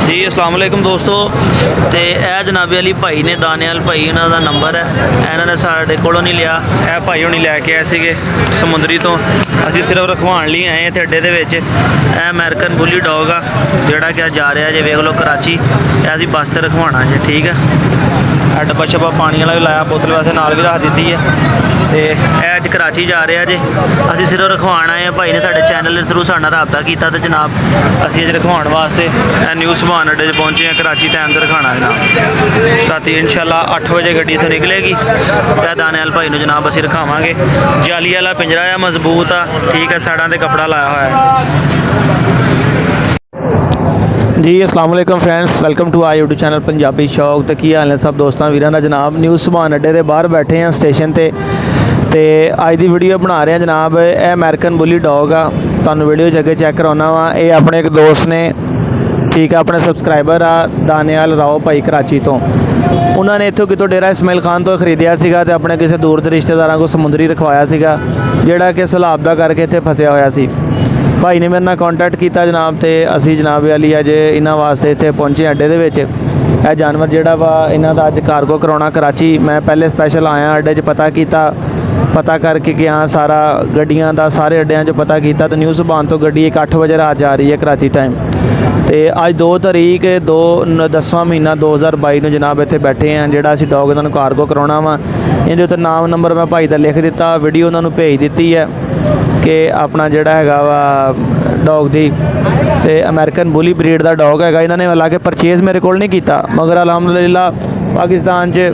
जी अस्सलाम वालेकुम दोस्तों। तो यह जनाबे अली भाई ने दानियाल भाई इन्हों का नंबर है, इन्होंने साढ़े कोलों नहीं लिया। यह भाई होनी लैके आए थे समुंदरी तो, असी सिर्फ रखवाण लिए आए इतने अड्डे के। यह अमेरिकन बुली डॉग आ जोड़ा कि जा रहा जे, वेख लो कराची। यह अभी बस से रखवाना जे, ठीक है। डब्बा शब्बा पानी वाला भी लाया, बोतल वैसे नाल भी रख दी है। तो यह अज कराची जा रहे जे, असी सिर्फ रखवाण आए। भाई ने साढ़े चैनल के थ्रू साढ़ा रबता किया, तो जनाब असी अज रखवाण वास्ते न्यू समान अड्डे पहुँचे हैं कराची। टाइम से रखाना जनाब राती इंशाल्लाह 8 बजे गड्डी इत्थों निकलेगी। तो दानियाल भाई ने जनाब असी रखावांगे। जाली वाला पिंजरा है, मजबूत आ, ठीक है। साइडों से कपड़ा लाया हुआ है जी। अस्सलाम वालेकुम friends, welcome to our YouTube channel Punjabi Shauq. तो की हाल है सब दोस्तों वीरां दा जनाब। न्यू समान अड्डे के बाहर बैठे हैं स्टेशन ते अज की वीडियो बना रहे हैं जनाब। यह अमेरिकन बुली डॉग आ, तुहानूं वीडियो अगे चैक कराउणा वा। ये अपने एक दोस्त ने, ठीक है, अपने सबसक्राइबर आ दानियाल राव भाई कराची तो, उन्होंने इत्थों कितों डेरा इसमाइल खान तो खरीदिया सीगा ते अपने किसी दूर के रिश्तेदारों को समुद्री रखवाया सीगा, जिहड़ा कि सैलाब दा करके इत्थे फसिया होया सी। भाई ने मेरे नाल कॉन्टैक्ट किया जनाब, तो असी जनाब अली अज इन्हां वास्ते इत्थे पहुँचे अड्डे दे विच। यह जानवर जिहड़ा वा इन्हां दा अज कार्गो कराउणा कराची। मैं पहले स्पैशल आया अड्डे च, पता करके गया सारा गड्डियां दा, सारे अड्डियां च पता किया। तो न्यू सुबान तो गड्डी एक 8 बजे रात जा रही है कराची टाइम। तो अज 2 तारीख 10वां महीना 2022 में जनाब इत्थे बैठे हैं, जिहड़ा असीं डॉग इन्हां नूं कार्गो कराउणा वा। इहदे उत्ते नाम नंबर मैं भाई दा लिख दिता, वीडियो उन्हां नूं भेज दित्ती है कि अपना जिहड़ा हैगा वा डॉग दी। तो अमेरिकन बुली ब्रीड का डॉग है। इन्होंने हालांकि परचेज़ मेरे को नहीं किया, मगर अलहमदुलिल्लाह पाकिस्तान च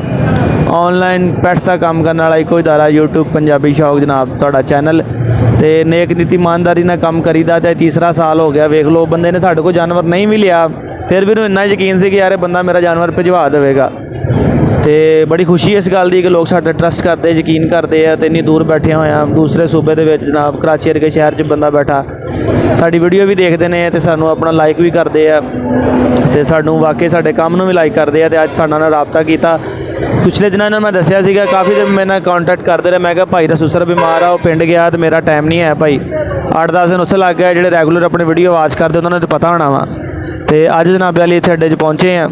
ऑनलाइन पैट्स का काम करने वाला एको इदारा यूट्यूब पंजाबी शौक जनाब तुहाडा चैनल। तो नेक नीति ईमानदारी नाल काम करीदा। तो तीसरा साल हो गया, वेख लो बंदे ने साढ़े को जानवर नहीं भी लिया, फिर भी उन्हें इन्ना यकीन से कि यार बंदा मेरा जानवर भिजवा देगा। तो बड़ी खुशी इस गल की कि लोग साडे ट्रस्ट करते, यकीन करते हैं। तो इन्नी दूर बैठे हुए हैं दूसरे सूबे के जनाब, कराची वर्गे शहर च बंदा बैठा साडी वीडियो भी देखते हैं, तो सानू अपना लाइक भी करते हैं, तो सानू वाकई साडे काम नूं भी लाइक करते हैं। तो अज साडे नाल राबता किया। पिछले दिनों ने मैं दसिया सीगा, काफ़ी दिन मेरे नाल कॉन्टैक्ट करते रहे। मैं कहा भाई दा सुसर बीमार आ, वो पिंड गया, तो मेरा टाइम नहीं है भाई। 8-10 दिन उत्थे लग गए। जो रैगूलर अपनी वीडियो वाच करते उन्होंने तो पता होना वा। तो अज जनाब अली इत्थे अड्डे पहुँचे हैं,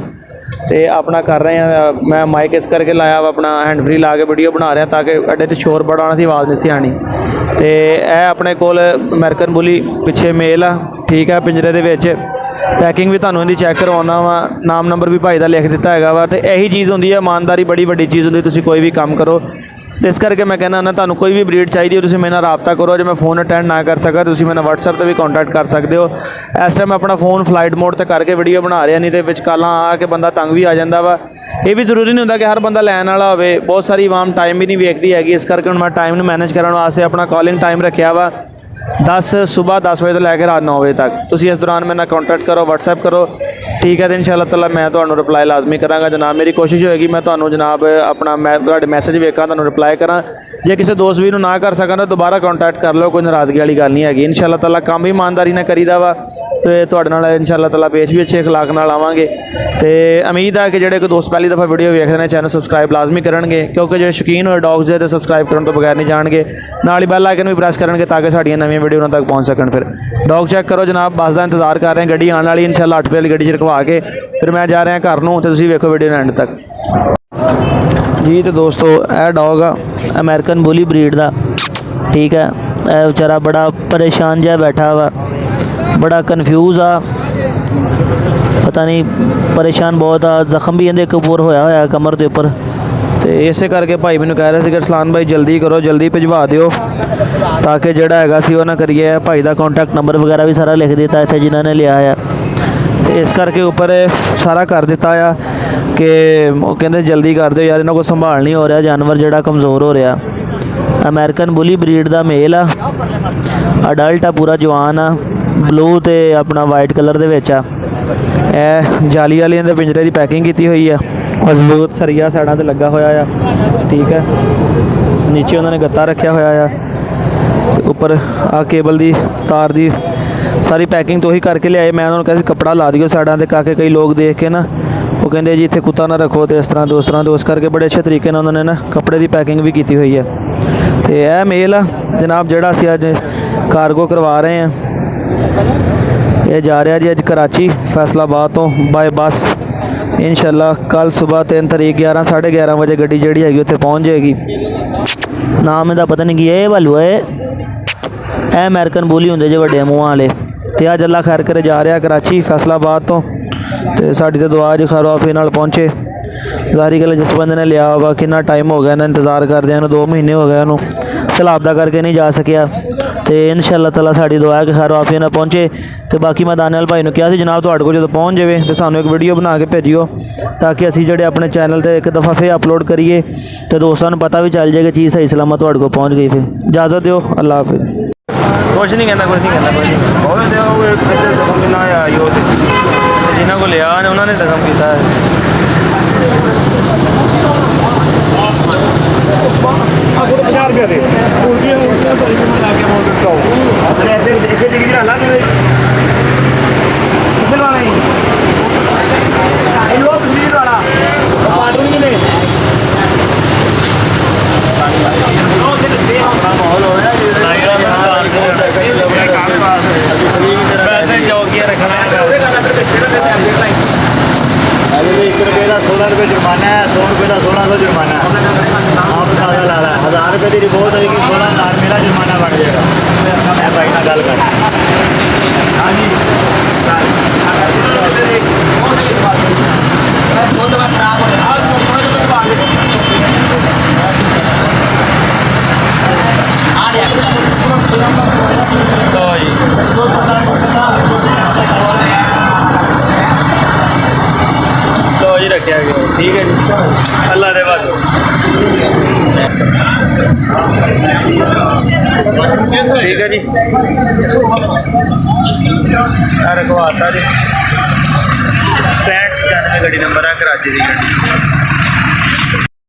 तो अपना कर रहे हैं। मैं माइक इस करके लाया वा, अपना हैंड फ्री ला के वीडियो बना रहे हैं, ताकि अड्डे तो शोर बड़ा आना सी, आवाज़ नहीं सी आनी। तो यह अपने कोल अमेरिकन बुली पिछे मेल आ, ठीक है, पिंजरे दे विच। पैकिंग भी तुहानूं इहदी चैक करवाना वा, नाम नंबर भी भाई दा लिख दिता हैगा वा। तो यही चीज़ होंदी है, ईमानदारी बड़ी वड्डी चीज़ होंदी, तुसीं कोई भी काम करो। तो इस करके मैं कहना ना, तुहानूं कोई भी ब्रीड चाहिए तुसीं मेरे नाल राबता करो। जो मैं फ़ोन अटैंड ना कर सका, तुसीं मेरे व्हाट्सएप पर भी कॉन्टैक्ट कर सकते हो। इस टाइम मैं अपना फ़ोन फ्लाइट मोड ते करके वीडियो बना रहा, नहीं तो विचकाला आके बंदा तंग भी आ जाता वा। ये भी जरूरी नहीं होंदा कि हर बंदा लैन वाला होवे, बहुत सारी आवाम टाइम भी नहीं वेखती हैगी। इस करके मैं टाइम नूं मैनेज करने वास्ते अपना कॉलिंग टाइम रखा वा सुबह 10 बजे तो लैके रात 9 बजे तक। तुसीं इस दौरान मेरे नाल कॉन्टैक्ट करो, व्हाट्सएप करो, ठीक है। तो इंशाअल्लाह ताला मैं तुहानूं रिप्लाई लाजमी करांगा जनाब। मेरी कोशिश होएगी मैं तुहानूं जनाब अपना तुहाडे मैसेज वेखां, तुहानूं रिप्लाई करां। जे किसी दोस्त भी ना कर सकां तो दोबारा कॉन्टैक्ट कर लो, कोई नाराज़गी वाली गल नहीं हैगी। इंशाअल्लाह ताला काम भी ईमानदारी नाल करीदा वा। तो तुहाडे नाल इंशाअल्लाह ताला पेश भी अच्छे अखलाक नाल आवांगे। तो उम्मीद है कि जिहड़े कोई दोस्त पहली दफ़ा वीडियो वेखदे ने चैनल सबसक्राइब लाजमी करनगे, क्योंकि जो शौकीन होए डॉग्स दे तो सबसक्राइब करने तो बगैर नहीं जाणगे। नाल ही बैल आइकन भी प्रेस करनगे ताकि साडियां नवीं वीडियो उन्हां तक पहुँच सकन। फिर डॉग चैक करो जनाब, बस का इंतजार कर रहे हैं, गड्डी आने वाली इंशाअल्लाह 8 बजे वाली गड्डी च रखवा के फिर मैं जा रहा घर नूं। तो तुसीं वेखो वीडियो एंड तक जी। तो दोस्तों यह डॉग आ अमेरिकन बुली ब्रीड का, ठीक है। यह बेचारा बड़ा परेशान जहा बैठा वा, बड़ा कन्फ्यूज़ आ, पता नहीं परेशान बहुत आ। जख्म भी इहदे उपर होया कमर के उपर। तो इस करके भाई मैनूं कह रहे थे कि रसलान भाई जल्दी करो, जल्दी भिजवा दिओ, ताकि जिहड़ा हैगा सी वो ना करिए। भाई का कॉन्टैक्ट नंबर वगैरह भी सारा लिख दिता इत्थे जिन्होंने लिया है। तो इस करके उपर सारा कर दिता आ कि कहते जल्दी कर दो यार, इन्हों को संभाल नहीं हो रहा, जानवर जिहड़ा कमज़ोर हो रहा। अमेरिकन बुली ब्रीड का मेल आ, अडल्ट आ, पूरा जवान आ, ब्लू तो अपना वाइट कलर दे विच आ। जाली वाले दे पिंजरे की पैकिंग की हुई है, मजबूत सरिया साइडों से लगा होया आ, ठीक है। नीचे उन्होंने गत्ता रखा होया आ, उपर आ केबल की तार की सारी पैकिंग तो ही करके लियाए। मैं उन्होंने कहा कपड़ा ला दियो साइडों से, ताकि कई लोग देख के ना वो कहते जी इतने कुत्ता ना रखो, तो इस तरह दोस्त करके बड़े अच्छे तरीके से उन्होंने ना कपड़े की पैकिंग भी की हुई है। तो यह मेल आ जनाब, जोड़ा असी अज कार्गो करवा रहे हैं। ਇਹ ਜਾ ਰਿਹਾ ਜੀ ਅੱਜ ਕਰਾਚੀ ਫੈਸਲਾਬਾਦ ਤੋਂ ਬਾਏ ਬੱਸ। ਇਨਸ਼ਾਅੱਲਾ ਕੱਲ ਸਵੇਰ 3 ਤਰੀਕ 11 11:30 ਵਜੇ ਗੱਡੀ ਜਿਹੜੀ ਹੈਗੀ ਉੱਥੇ ਪਹੁੰਚ ਜਾਏਗੀ। ਨਾਮ ਇਹਦਾ ਪਤਾ ਨਹੀਂ ਕੀ ਹੈ, ਇਹ ਵਾਲੂ ਹੈ, ਇਹ ਅਮਰੀਕਨ ਬੋਲੀ ਹੁੰਦੇ ਜੇ ਵੱਡੇ ਮੂੰਹਾਂ ਵਾਲੇ। ਤੇ ਅੱਜ ਅੱਲਾ ਖੈਰ ਕਰੇ ਜਾ ਰਿਹਾ ਕਰਾਚੀ ਫੈਸਲਾਬਾਦ ਤੋਂ। ਤੇ ਸਾਡੀ ਤਾਂ ਦੁਆ ਜ ਖੈਰ ਆਫੀਅਤ ਨਾਲ ਪਹੁੰचे। ਜ਼ਾਹਰੀ ਗੱਲ ਜਿਸ ਬੰਦੇ ਨੇ ਲਿਆ ਵਾ ਕਿੰਨਾ ਟਾਈਮ ਹੋ ਗਿਆ ਇਹਨਾਂ ਇੰਤਜ਼ਾਰ ਕਰਦਿਆਂ ਨੂੰ, 2 ਮਹੀਨੇ ਹੋ ਗਏ ਉਹਨੂੰ, ਸਲਾਬ ਦਾ ਕਰਕੇ ਨਹੀਂ ਜਾ ਸਕਿਆ। ਤੇ ਇਨਸ਼ਾਅੱਲਾ ਤਾਲਾ ਸਾਡੀ ਦੁਆ ਹੈ ਕਿ ਖੈਰ ਆਫੀਅਤ ਨਾਲ ਪਹੁੰचे। ਤੇ ਬਾਕੀ ਮੈਂ ਦਾਨਿਆਲ ਭਾਈ ਨੂੰ ਕਿਹਾ ਸੀ ਜਨਾਬ ਤੁਹਾਡੇ ਕੋਲ ਜਦੋਂ ਪਹੁੰਚ ਜਾਵੇ ਤੇ ਸਾਨੂੰ ਇੱਕ ਵੀਡੀਓ ਬਣਾ ਕੇ ਭੇਜਿਓ ਤਾਂ ਕਿ ਅਸੀਂ ਜਿਹੜੇ ਆਪਣੇ ਚੈਨਲ ਤੇ ਇੱਕ ਦਫਾ ਫਿਰ ਅਪਲੋਡ ਕਰੀਏ ਤੇ ਦੋਸਤਾਂ ਨੂੰ ਪਤਾ ਵੀ ਚੱਲ ਜਾਏ ਕਿ ਚੀਜ਼ ਸਹੀ ਸਲਾਮਤ ਤੁਹਾਡੇ ਕੋਲ ਪਹੁੰਚ ਗਈ। ਫਿਰ ਇਜਾਜ਼ਤ ਦਿਓ, ਅੱਲਾ ਹਾਫਿਜ਼। ਕੁਛ ਨਹੀਂ ਕਹਿੰਦਾ, ਕੁਛ ਨਹੀਂ ਕਹਿੰਦਾ, ਕੁਛ ਨਹੀਂ। ਉਹ ਦਿਓ ਇੱਥੇ ਜ਼ਖਮ ਕਿੰਨਾ ਆਇਆ ਯੋ ਤੇ ਜਿਨ੍ਹਾਂ ਕੋਲ ਲਿਆ ਨੇ ਉਹਨਾਂ ਨੇ ਜ਼ਖਮ ਕੀਤਾ ਹੈ। ₹50 ਦੇ ऐसे डिग्री डाला वाला ही लोग डिग्री वाला पार्टी नहीं ले माहौल हो रहा है शौकिया रखना ₹1 का ₹16 जुर्माना है, ₹100 का 1600 जुर्माना है। आप अंदाजा ला रहा है ₹1000 की रिपोर्ट होगी, 16000 मेरा जुर्माना बन जाएगा। मैं भाई ना गल कर हाँ जी रखा गया। ठीक है जी, अल्लाह दे बाद ठीक है जी। रखवाता जी 65 95 गड्डी नंबर है कराची की गड्डी।